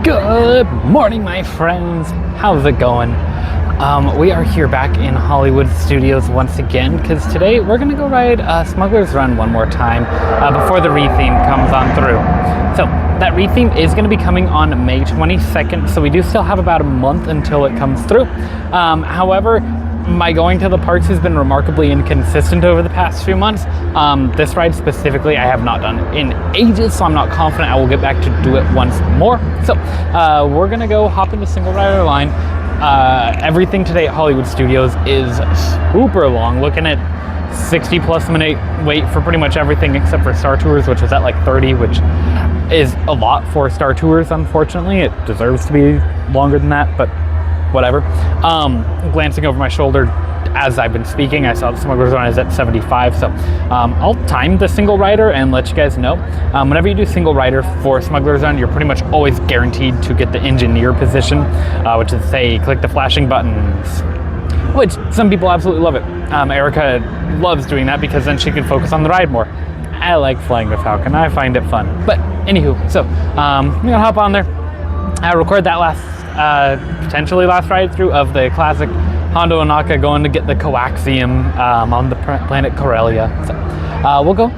Good morning, my friends. How's it going? We are here back in Hollywood Studios once again because today we're going to go ride Smugglers Run one more time before the retheme comes on through. So that retheme is going to be coming on May 22nd, so we do still have about a month until it comes through. However, my going to the parks has been remarkably inconsistent over the past few months. This ride specifically I have not done in ages, so I'm not confident I will get back to do it once more. So we're gonna go hop into single rider line. Everything today at Hollywood Studios is super long, looking at 60 plus minute wait for pretty much everything except for Star Tours, which is at like 30, which is a lot for Star Tours, unfortunately. It deserves to be longer than that, but whatever. Glancing over my shoulder as I've been speaking, I saw the Smugglers Run is at 75, so I'll time the single rider and let you guys know. Whenever you do single rider for Smugglers Run, you're pretty much always guaranteed to get the engineer position, which is, say, click the flashing buttons, which some people absolutely love it. Erica loves doing that because then she can focus on the ride more. I like flying the Falcon, I find it fun. But anywho, so I'm gonna hop on there. I recorded that potentially last ride through of the classic Hondo Ohnaka going to get the coaxium on the planet Corellia. So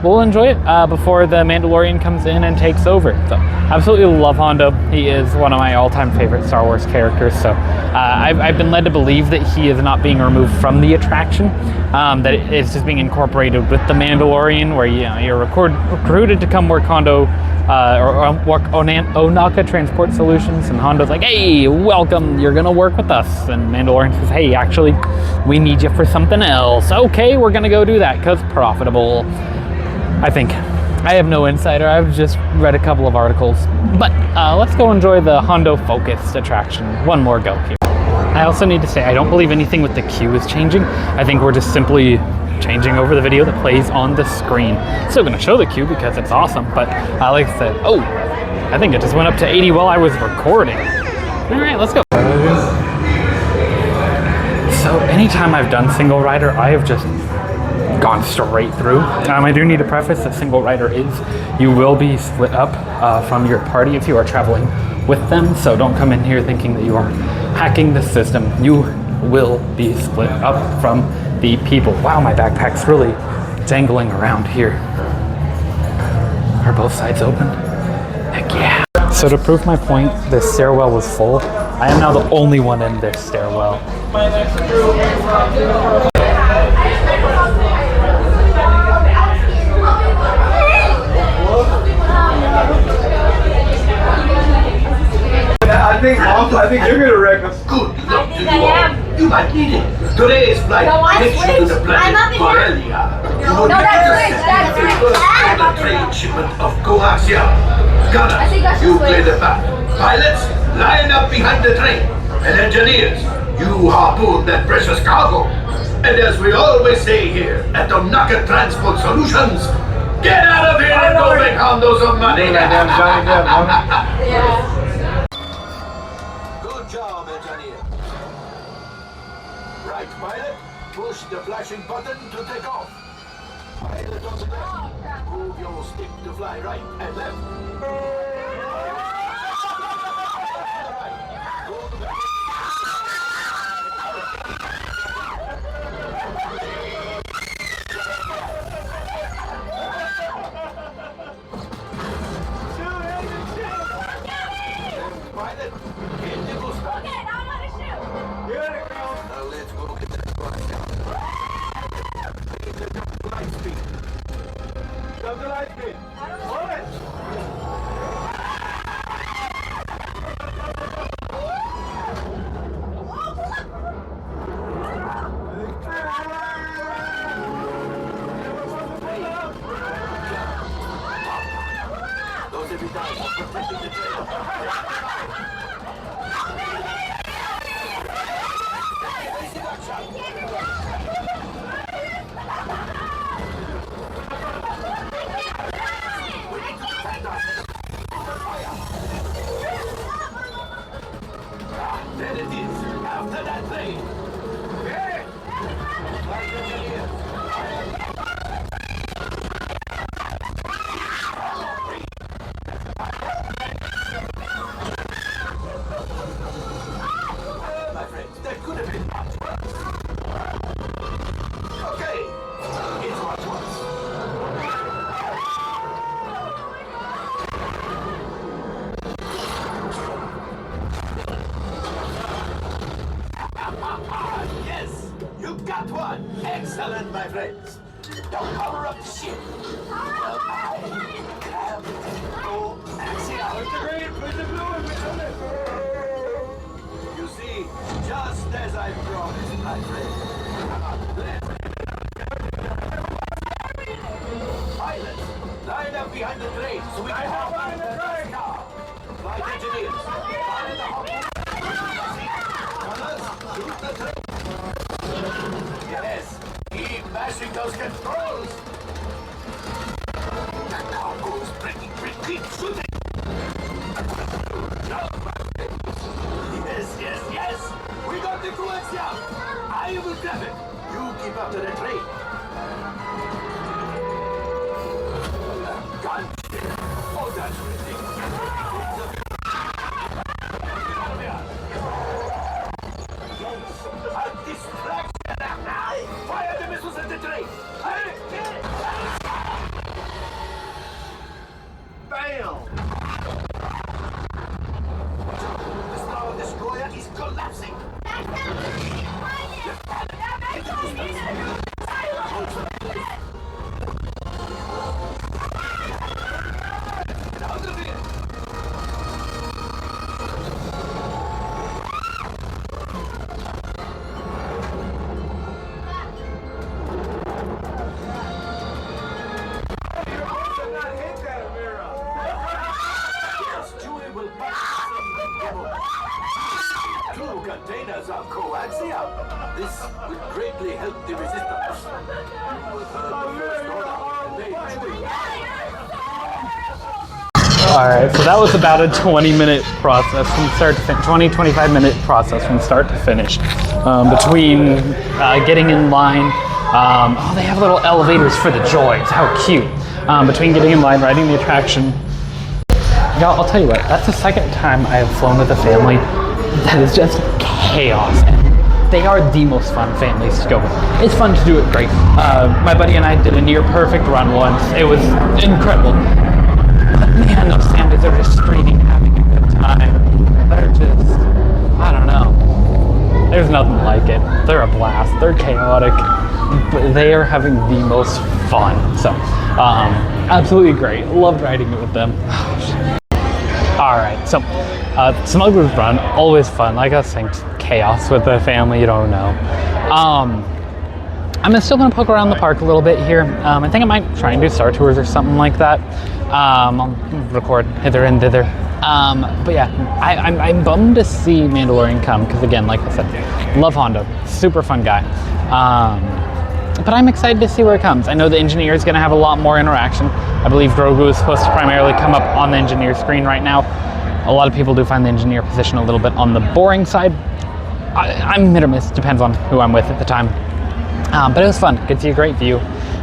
we'll enjoy it before the Mandalorian comes in and takes over. So absolutely love Hondo. He is one of my all-time favorite Star Wars characters. So I've been led to believe that he is not being removed from the attraction, that it's just being incorporated with the Mandalorian, where you're recruited to come work Hondo or work Ohnaka Transport Solutions, and Hondo's like, hey, welcome, you're gonna work with us. And Mandalorian says, hey, actually, we need you for something else. Okay, we're gonna go do that, because profitable, I think. I have no insider, I've just read a couple of articles. But let's go enjoy the Hondo focused attraction. One more go here. I also need to say, I don't believe anything with the queue is changing. I think we're just simply changing over the video that plays on the screen. Still gonna show the queue because it's awesome, but like I said, oh, I think it just went up to 80 while I was recording. All right, let's go. So anytime I've done single rider, I have just gone straight through. I do need to preface that single rider you will be split up from your party if you are traveling with them, so don't come in here thinking that you are hacking the system. You will be split up from the people. Wow, my backpack's really dangling around here. Are both sides open? Heck yeah. So to prove my point, this stairwell was full. I am now the only one in this stairwell. I think you're gonna wreck us. Good luck to you all. You might need it. Today's flight takes you to the planet Corellia. No, that's the trade shipment of coaxium. Gunners, you clear the path. Pilots, line up behind the train. And engineers, you harpoon that precious cargo. And as we always say here at Ohnaka Transport Solutions, get out of here and go make Hondo some money. Yeah. Job, engineer. Right, pilot, push the flashing button to take off. Pilot on the left, move your stick to fly right and left. Right, go to the back. Pilot, hit the boost button. Okay, now I know to shoot. Here it goes. Now let's go get that squad down. Please adjust the light speed. Stop the light speed. Hold it. Those every time are protecting the trail. Excellent, my friends. Now cover up the ship. You see, just as I promised, my friend. Pilots, line up behind the train so we can hop on the train. Flight engineers, find the hop. Runners, shoot the train. Yes, keep mashing those controls. The cargo's breaking. Keep shooting. No, yes. We got the coaxium. I will grab it. You keep up to the train. Gun. Oh, that's ridiculous. A distraction. Fire the missiles at the train. Bam! The Star Destroyer is collapsing. Out of here! Two containers of coaxium. This would greatly help the resistance. Alright, so that was about a 20-minute process from start to finish, 20-25-minute process from start to finish. Between getting in line, oh, they have little elevators for the joys, how cute. Between getting in line, riding the attraction. Y'all, I'll tell you what, that's the second time I have flown with a family that is just chaos. And they are the most fun families to go with. It's fun to do it great. My buddy and I did a near perfect run once. It was incredible. But man, those families are just screaming, having a good time. They're just, I don't know. There's nothing like it. They're a blast. They're chaotic. But they are having the most fun. So, absolutely great. Loved riding it with them. Alright, so Smugglers Run, always fun. Like I was saying, chaos with the family, you don't know. I'm still going to poke around the park a little bit here. I think I might try and do Star Tours or something like that. I'll record hither and thither. But yeah, I'm bummed to see Mandalorian come, because again, like I said, love Hondo. Super fun guy. But I'm excited to see where it comes. I know the engineer is going to have a lot more interaction. I believe Grogu is supposed to primarily come up on the engineer screen right now. A lot of people do find the engineer position a little bit on the boring side. I'm hit or miss, depends on who I'm with at the time. But it was fun, could see a great view.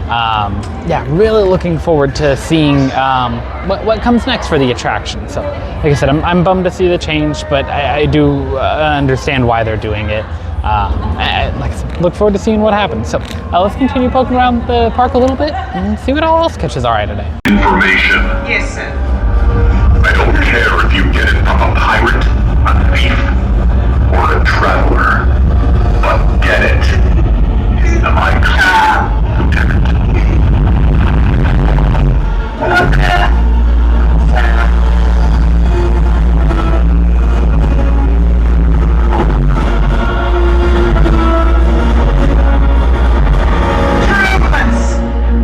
Yeah, really looking forward to seeing what comes next for the attraction. So, like I said, I'm bummed to see the change, but I do understand why they're doing it. Like I said, look forward to seeing what happens. So let's continue poking around the park a little bit and see what all else catches our eye today. Information. Yes, sir. I don't care if you get it from a pirate, a thief, or a traveler, but get it. Am I clear, Lieutenant?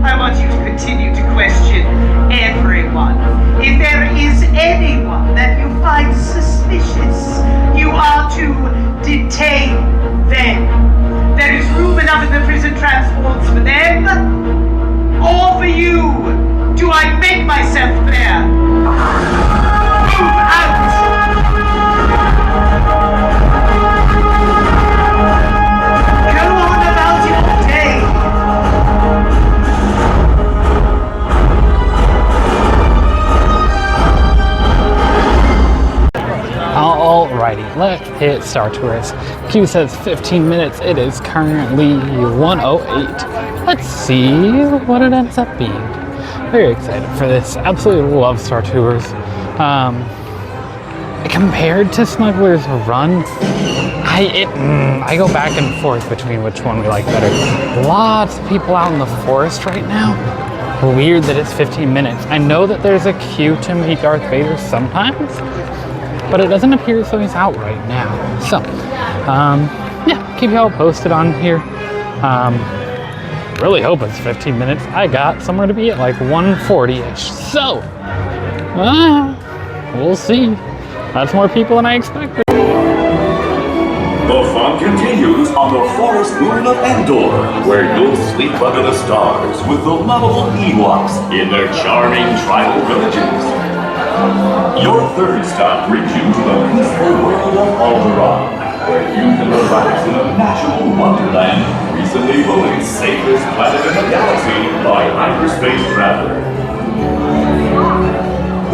I want you to continue to question everyone. If there is anyone that you find suspicious, you are to detain them. There is room enough in the prison transports for them, or for you. Do I make myself clear? Move out! Go on about your day. Alrighty, let's hit Star Tours. Q says 15 minutes. It is currently 1:08. Let's see what it ends up being. Very excited for this. Absolutely love Star Tours. Compared to Smugglers Run, I I go back and forth between which one we like better. Lots of people out in the forest right now. Weird that it's 15 minutes. I know that there's a queue to meet Darth Vader sometimes, but it doesn't appear as though he's out right now. So, yeah, keep y'all posted on here. Really hope it's 15 minutes. I got somewhere to be at like 1:40-ish. So, we'll see. That's more people than I expected. The fun continues on the forest moon of Endor, where you'll sleep under the stars with the lovable Ewoks in their charming tribal villages. Your third stop brings you to the peaceful world of Alderaan, where you can relax in a natural wonderland recently voted safest planet in the galaxy by Hyperspace Traveler.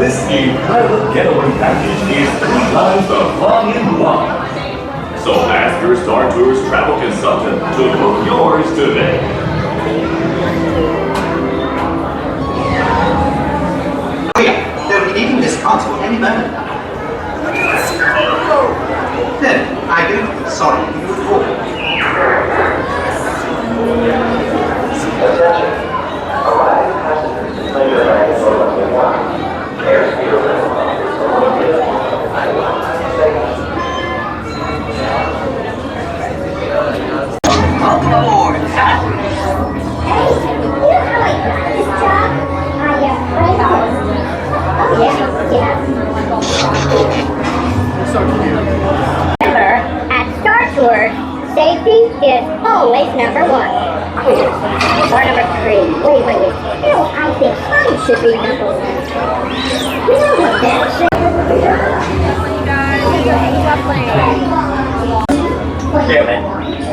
This incredible getaway package is 3 times the fun in one. So ask your Star Tours travel consultant to book yours today. They'll be needing this console any moment. Then, I do. Sorry, you would call. Attention. Arrived passengers. Pleasure landing for runway 1. Airspeed limit is 91 seconds. Remember, at Star Tours, safety is always number 1. Or number 3. Wait. No, I think fun should be number 1. You know what that should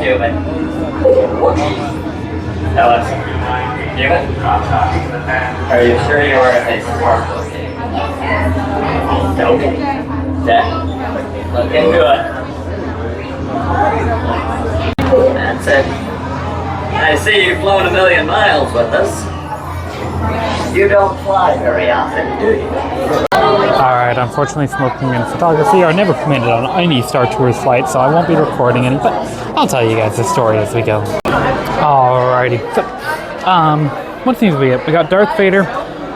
Human. Ellis. Human? Are you sure you were a smart looking? Nope. Yeah. Looking good. That's it. I see you've flown 1,000,000 miles with us. You don't fly very often, do you? Alright, unfortunately smoking and photography are never permitted on any Star Tours flight, so I won't be recording any, but I'll tell you guys the story as we go. Alrighty, so, what seems to be it? We got Darth Vader,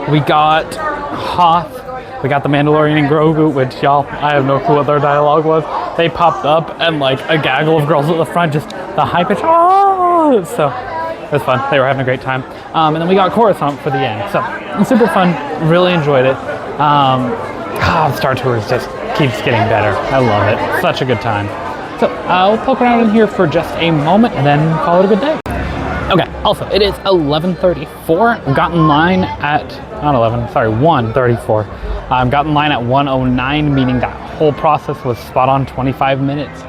we got Hoth, we got the Mandalorian and Grogu, which y'all, I have no clue what their dialogue was. They popped up and like a gaggle of girls at the front, just the high pitch, oh! So, it was fun. They were having a great time. And then we got Coruscant for the end. So, super fun. Really enjoyed it. Star Tours just keeps getting better. I love it. Such a good time. So, I'll poke around in here for just a moment and then call it a good day. Okay, also, it is 11:34. I've got in line at, not 11, sorry, 1:34. I've got in line at 1:09, meaning that whole process was spot on 25 minutes.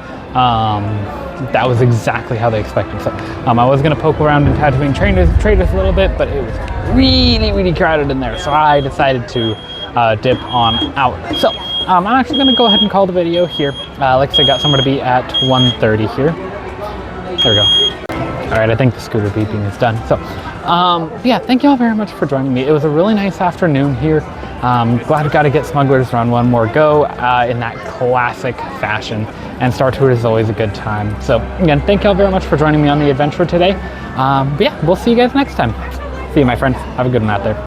That was exactly how they expected. So I was going to poke around in Tatooine traders a little bit, but it was really crowded in there. So I decided to dip on out. So I'm actually going to go ahead and call the video here. Like I said, got somewhere to be at 1:30 here. There we go. All right, I think the scooter beeping is done. So yeah, thank you all very much for joining me. It was a really nice afternoon here. Glad I got to get Smugglers Run one more go in that classic fashion. And Star Tours is always a good time. So again, thank you all very much for joining me on the adventure today. But yeah, we'll see you guys next time. See you, my friends. Have a good one out there.